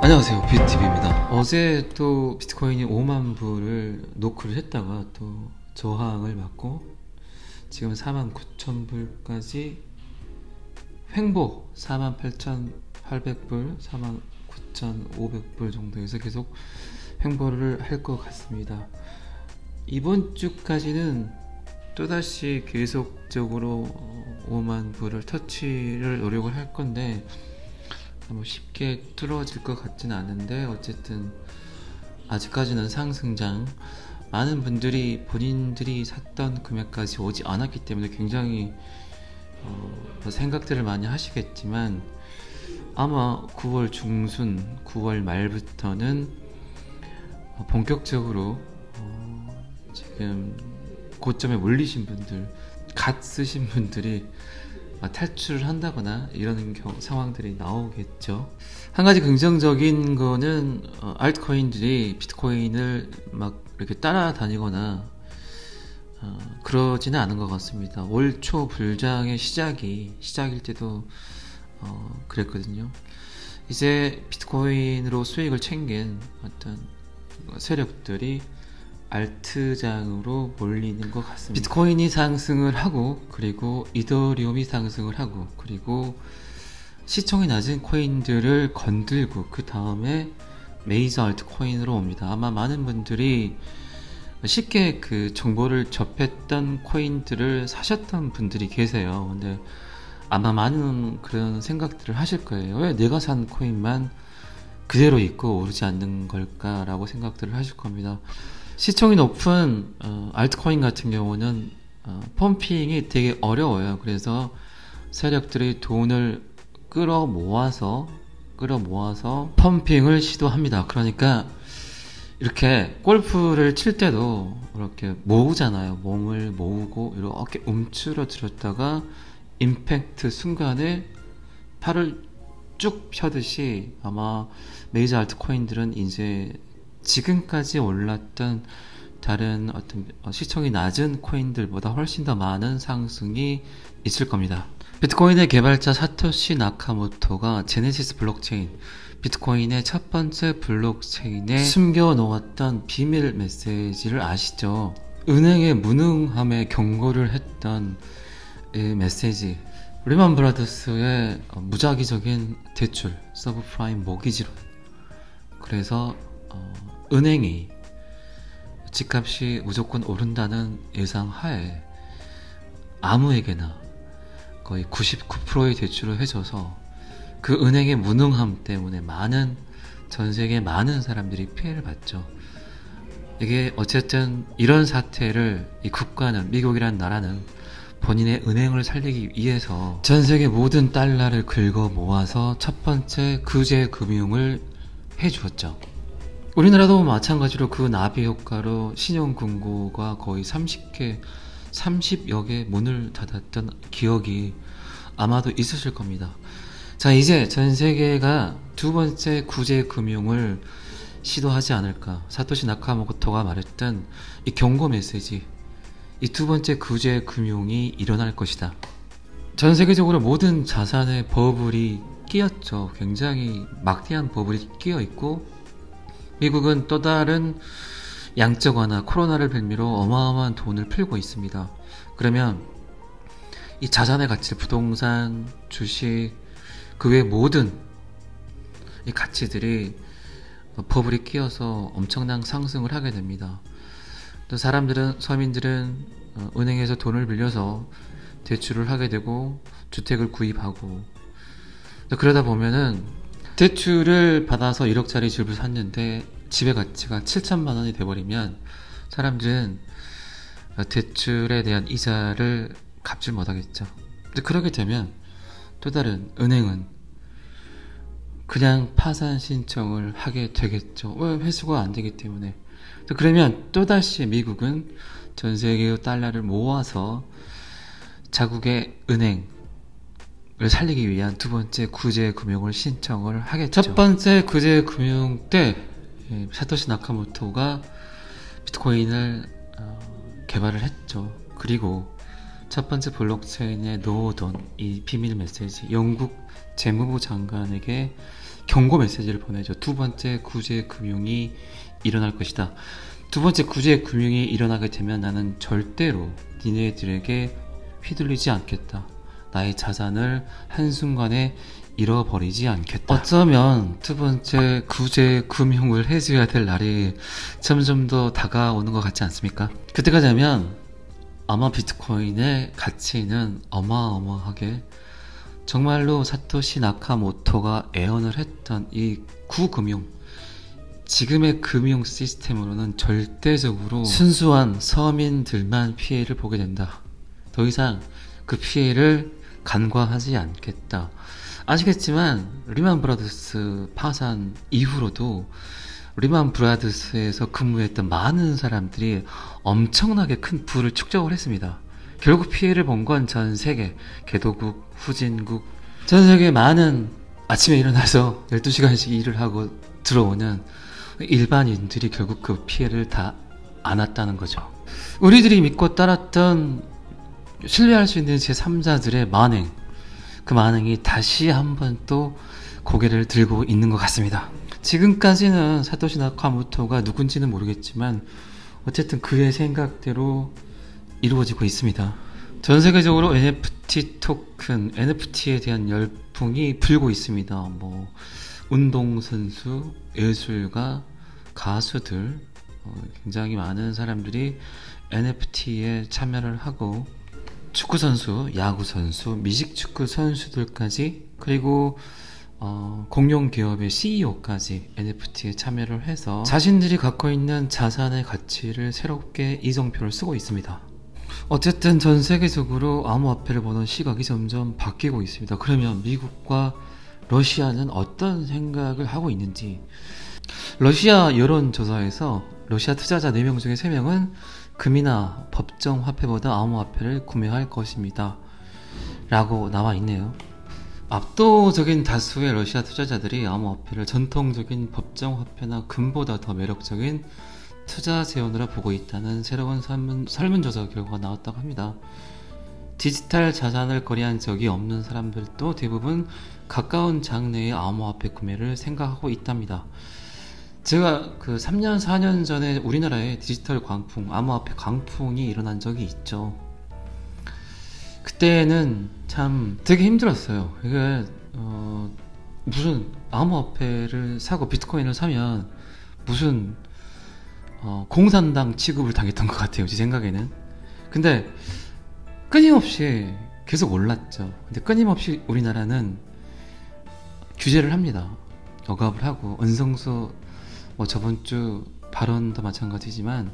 안녕하세요, 뷰티비입니다. 어제 또 비트코인이 5만 불을 노크를 했다가 또 저항을 맞고 지금 49,000불까지 횡보 48,800불, 49,500불 정도에서 계속 횡보를 할 것 같습니다. 이번 주까지는 또다시 계속적으로 5만 불을 터치를 노력을 할 건데 뭐 쉽게 뚫어질 것 같지는 않은데, 어쨌든 아직까지는 상승장, 많은 분들이 본인들이 샀던 금액까지 오지 않았기 때문에 굉장히 생각들을 많이 하시겠지만, 아마 9월 중순, 9월 말부터는 본격적으로 지금 고점에 몰리신 분들, 갓 쓰신 분들이 탈출을 한다거나 이런 상황들이 나오겠죠. 한 가지 긍정적인 거는 알트코인들이 비트코인을 막 이렇게 따라다니거나 그러지는 않은 것 같습니다. 올 초 불장의 시작일 때도 그랬거든요. 이제 비트코인으로 수익을 챙긴 어떤 세력들이 알트장으로 몰리는 것 같습니다. 비트코인이 상승을 하고, 그리고 이더리움이 상승을 하고, 그리고 시총이 낮은 코인들을 건들고, 그 다음에 메이저 알트코인으로 옵니다. 아마 많은 분들이 쉽게 그 정보를 접했던 코인들을 사셨던 분들이 계세요. 근데 아마 많은 그런 생각들을 하실 거예요. 왜 내가 산 코인만 그대로 있고 오르지 않는 걸까 라고 생각들을 하실 겁니다. 시총이 높은 알트코인 같은 경우는 펌핑이 되게 어려워요. 그래서 세력들이 돈을 끌어 모아서 펌핑을 시도합니다. 그러니까 이렇게 골프를 칠 때도 이렇게 모으잖아요. 몸을 모으고 이렇게 움츠러들었다가 임팩트 순간에 팔을 쭉 펴듯이, 아마 메이저 알트코인들은 이제 지금까지 올랐던 다른 어떤 시총이 낮은 코인들보다 훨씬 더 많은 상승이 있을 겁니다. 비트코인의 개발자 사토시 나카모토가 제네시스 블록체인, 비트코인의 첫 번째 블록체인에 숨겨놓았던 비밀 메시지를 아시죠? 은행의 무능함에 경고를 했던 이 메시지, 리만 브라더스의 무작위적인 대출, 서브프라임 모기지론, 그래서 은행이 집값이 무조건 오른다는 예상하에 아무에게나 거의 99%의 대출을 해줘서 그 은행의 무능함 때문에 전 세계 많은 사람들이 피해를 봤죠. 이게 어쨌든 이런 사태를 이 국가는, 미국이란 나라는 본인의 은행을 살리기 위해서 전 세계 모든 달러를 긁어 모아서 첫 번째 구제 금융을 해주었죠. 우리나라도 마찬가지로 그 나비 효과로 신용금고가 거의 30여 개 문을 닫았던 기억이 아마도 있으실 겁니다. 자, 이제 전 세계가 두 번째 구제 금융을 시도하지 않을까. 사토시 나카모토가 말했던 이 경고 메시지, 이 두 번째 구제 금융이 일어날 것이다. 전 세계적으로 모든 자산에 버블이 끼었죠. 굉장히 막대한 버블이 끼어 있고, 미국은 또 다른 양적 완화, 코로나를 빌미로 어마어마한 돈을 풀고 있습니다. 그러면 이 자산의 가치, 부동산, 주식, 그 외 모든 이 가치들이 버블이 끼어서 엄청난 상승을 하게 됩니다. 또 서민들은 은행에서 돈을 빌려서 대출을 하게 되고 주택을 구입하고, 그러다 보면은 대출을 받아서 1억짜리 집을 샀는데 집의 가치가 7천만 원이 돼버리면 사람들은 대출에 대한 이자를 갚질 못하겠죠. 그렇게 되면 또 다른 은행은 그냥 파산 신청을 하게 되겠죠. 왜? 회수가 안 되기 때문에. 그러면 또다시 미국은 전 세계의 달러를 모아서 자국의 은행을 살리기 위한 두 번째 구제 금융을 신청을 하겠죠. 첫 번째 구제 금융 때 사토시 나카모토가 비트코인을 개발을 했죠. 그리고 첫 번째 블록체인에 넣어둔 이 비밀 메시지, 영국 재무부 장관에게 경고 메시지를 보내죠. 두 번째 구제 금융이 일어날 것이다. 두 번째 구제 금융이 일어나게 되면 나는 절대로 니네들에게 휘둘리지 않겠다. 나의 자산을 한순간에 잃어버리지 않겠다. 어쩌면 두 번째 구제 금융을 해줘야 될 날이 점점 더 다가오는 것 같지 않습니까? 그때가 되면 아마 비트코인의 가치는 어마어마하게, 정말로 사토시 나카모토가 애언을 했던 이 구금융, 지금의 금융 시스템으로는 절대적으로 순수한 서민들만 피해를 보게 된다. 더 이상 그 피해를 간과하지 않겠다. 아시겠지만 리만 브라더스 파산 이후로도 리만 브라더스에서 근무했던 많은 사람들이 엄청나게 큰 부를 축적을 했습니다. 결국 피해를 본 건 전 세계, 개도국, 후진국, 전 세계 많은 아침에 일어나서 12시간씩 일을 하고 들어오는 일반인들이 결국 그 피해를 다 안았다는 거죠. 우리들이 믿고 따랐던, 신뢰할 수 있는 제3자들의 만행, 그 만행이 다시 한번 또 고개를 들고 있는 것 같습니다. 지금까지는 사토시 나카모토가 누군지는 모르겠지만 어쨌든 그의 생각대로 이루어지고 있습니다. 전 세계적으로 NFT 토큰, NFT에 대한 열풍이 불고 있습니다. 뭐 운동선수, 예술가, 가수들, 굉장히 많은 사람들이 NFT에 참여를 하고, 축구선수, 야구선수, 미식축구 선수들까지, 그리고 공룡기업의 CEO까지 NFT에 참여를 해서 자신들이 갖고 있는 자산의 가치를 새롭게 이정표를 쓰고 있습니다. 어쨌든 전 세계적으로 암호화폐를 보는 시각이 점점 바뀌고 있습니다. 그러면 미국과 러시아는 어떤 생각을 하고 있는지. 러시아 여론조사에서 러시아 투자자 4명 중에 3명은 금이나 법정 화폐보다 암호화폐를 구매할 것입니다 라고 나와 있네요. 압도적인 다수의 러시아 투자자들이 암호화폐를 전통적인 법정 화폐나 금보다 더 매력적인 투자 재원으로 보고 있다는 새로운 설문조사 결과가 나왔다고 합니다. 디지털 자산을 거래한 적이 없는 사람들도 대부분 가까운 장래의 암호화폐 구매를 생각하고 있답니다. 제가 그 3년 4년 전에 우리나라에 디지털 광풍, 암호화폐 광풍이 일어난 적이 있죠. 그때는 참 되게 힘들었어요. 이게 무슨 암호화폐를 사고 비트코인을 사면 무슨 공산당 취급을 당했던 것 같아요, 제 생각에는. 근데 끊임없이 계속 올랐죠. 근데 끊임없이 우리나라는 규제를 합니다. 억압을 하고, 은성수 뭐 저번 주 발언도 마찬가지지만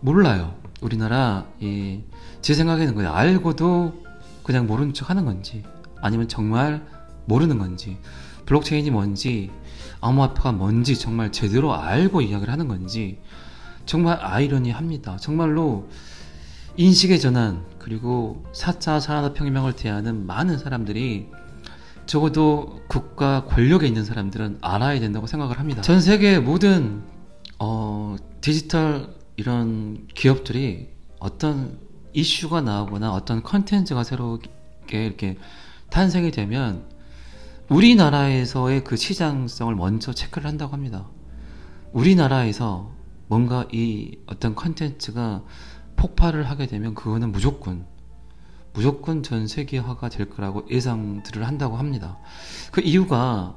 몰라요. 우리나라 제 생각에는 그냥 알고도 그냥 모른 척 하는 건지, 아니면 정말 모르는 건지, 블록체인이 뭔지, 암호화폐가 뭔지 정말 제대로 알고 이야기를 하는 건지 정말 아이러니합니다. 정말로 인식의 전환, 그리고 4차 산업혁명을 대하는 많은 사람들이, 적어도 국가 권력에 있는 사람들은 알아야 된다고 생각을 합니다. 전 세계 모든 디지털 이런 기업들이 어떤 이슈가 나오거나 어떤 컨텐츠가 새롭게 이렇게 탄생이 되면 우리나라에서의 그 시장성을 먼저 체크를 한다고 합니다. 우리나라에서 뭔가 이 어떤 컨텐츠가 폭발을 하게 되면 그거는 무조건 전 세계화가 될 거라고 예상들을 한다고 합니다. 그 이유가,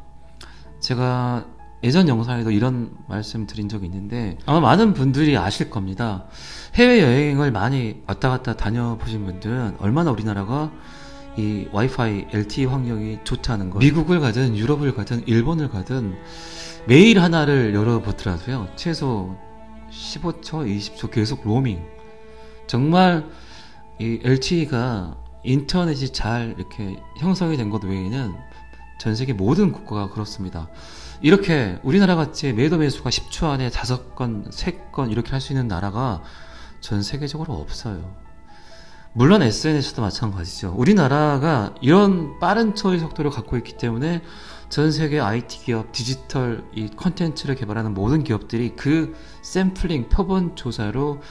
제가 예전 영상에도 이런 말씀 드린 적이 있는데 아마 많은 분들이 아실 겁니다. 해외여행을 많이 왔다 갔다 다녀보신 분들은 얼마나 우리나라가 이 와이파이 LTE 환경이 좋다는 거, 미국을 가든 유럽을 가든 일본을 가든 메일 하나를 열어보더라도요 최소 15초 20초 계속 로밍. 정말 이 LTE가 인터넷이 잘 이렇게 형성이 된 것 외에는 전 세계 모든 국가가 그렇습니다. 이렇게 우리나라 같이 매도 매수가 10초 안에 5건, 3건 이렇게 할 수 있는 나라가 전 세계적으로 없어요. 물론 SNS도 마찬가지죠. 우리나라가 이런 빠른 처리 속도를 갖고 있기 때문에 전 세계 IT 기업, 디지털 이 컨텐츠를 개발하는 모든 기업들이 그 샘플링, 표본 조사로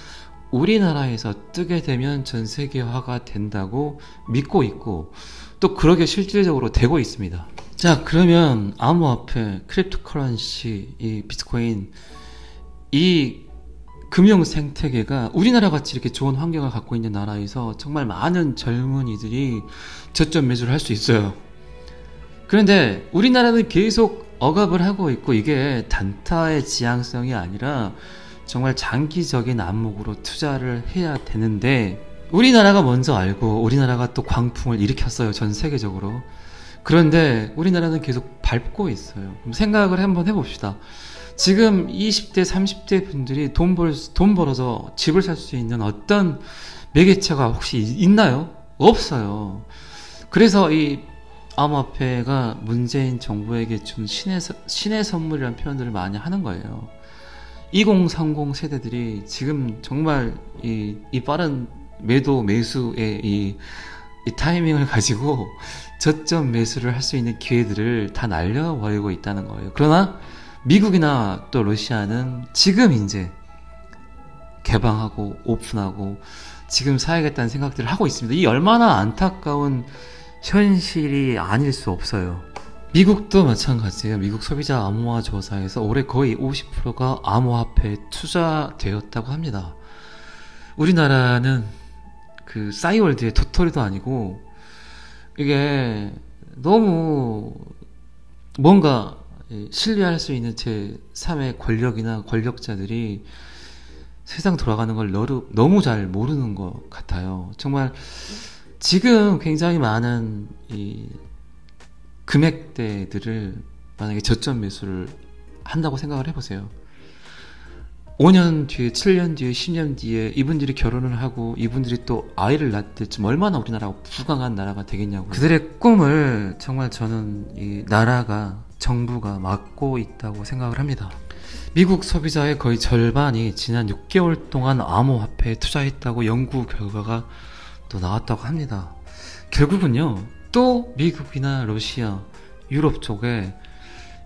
우리나라에서 뜨게 되면 전 세계화가 된다고 믿고 있고, 또 그러게 실질적으로 되고 있습니다. 자, 그러면 암호화폐, 크립토커런시, 이 비트코인, 이 금융 생태계가 우리나라 같이 이렇게 좋은 환경을 갖고 있는 나라에서 정말 많은 젊은이들이 저점 매수를 할 수 있어요. 그런데 우리나라는 계속 억압을 하고 있고, 이게 단타의 지향성이 아니라 정말 장기적인 안목으로 투자를 해야 되는데, 우리나라가 먼저 알고 우리나라가 또 광풍을 일으켰어요, 전 세계적으로. 그런데 우리나라는 계속 밟고 있어요. 그럼 생각을 한번 해봅시다. 지금 20대, 30대 분들이 돈 벌어서 집을 살 수 있는 어떤 매개체가 혹시 있나요? 없어요. 그래서 이 암호화폐가 문재인 정부에게 준 신의 선물이라는 표현들을 많이 하는 거예요. 2030 세대들이 지금 정말 이 빠른 매수의 이 타이밍을 가지고 저점 매수를 할 수 있는 기회들을 다 날려버리고 있다는 거예요. 그러나 미국이나 또 러시아는 지금 이제 개방하고 오픈하고 지금 사야겠다는 생각들을 하고 있습니다. 이 얼마나 안타까운 현실이 아닐 수 없어요. 미국도 마찬가지예요. 미국 소비자 암호화 조사에서 올해 거의 50%가 암호화폐에 투자되었다고 합니다. 우리나라는 그 싸이월드의 도토리도 아니고, 이게 너무 뭔가 신뢰할 수 있는 제3의 권력이나 권력자들이 세상 돌아가는 걸 너무 잘 모르는 것 같아요. 정말 지금 굉장히 많은 이 금액대들을 만약에 저점 매수를 한다고 생각을 해보세요. 5년 뒤에, 7년 뒤에, 10년 뒤에 이분들이 결혼을 하고 이분들이 또 아이를 낳을 때쯤 얼마나 우리나라가 부강한 나라가 되겠냐고. 그들의 꿈을 정말 저는 이 나라가, 정부가 막고 있다고 생각을 합니다. 미국 소비자의 거의 절반이 지난 6개월 동안 암호화폐에 투자했다고 연구 결과가 또 나왔다고 합니다. 결국은요, 또 미국이나 러시아, 유럽 쪽에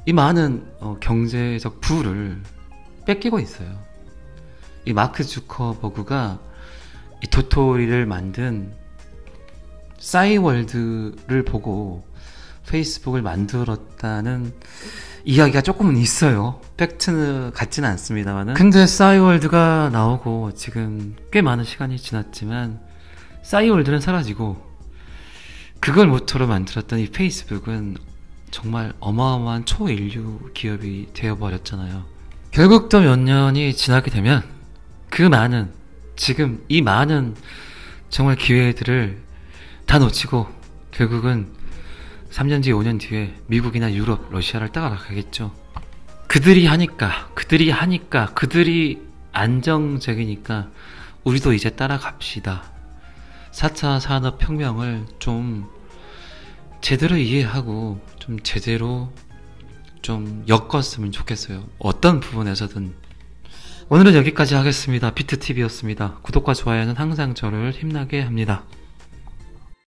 이 많은 경제적 부를 뺏기고 있어요. 이 마크 주커버그가 이 도토리를 만든 싸이월드를 보고 페이스북을 만들었다는 이야기가 조금은 있어요. 팩트 같지는 않습니다만은. 근데 싸이월드가 나오고 지금 꽤 많은 시간이 지났지만 싸이월드는 사라지고, 그걸 모토로 만들었던 이 페이스북은 정말 어마어마한 초인류 기업이 되어버렸잖아요. 결국 또 몇 년이 지나게 되면 지금 이 많은 정말 기회들을 다 놓치고 결국은 3년 뒤, 5년 뒤에 미국이나 유럽, 러시아를 따라가겠죠. 그들이 하니까, 그들이 안정적이니까 우리도 이제 따라갑시다. 4차 산업혁명을 좀 제대로 이해하고 좀 제대로 좀 엮었으면 좋겠어요. 어떤 부분에서든. 오늘은 여기까지 하겠습니다. 비트TV였습니다. 구독과 좋아요는 항상 저를 힘나게 합니다.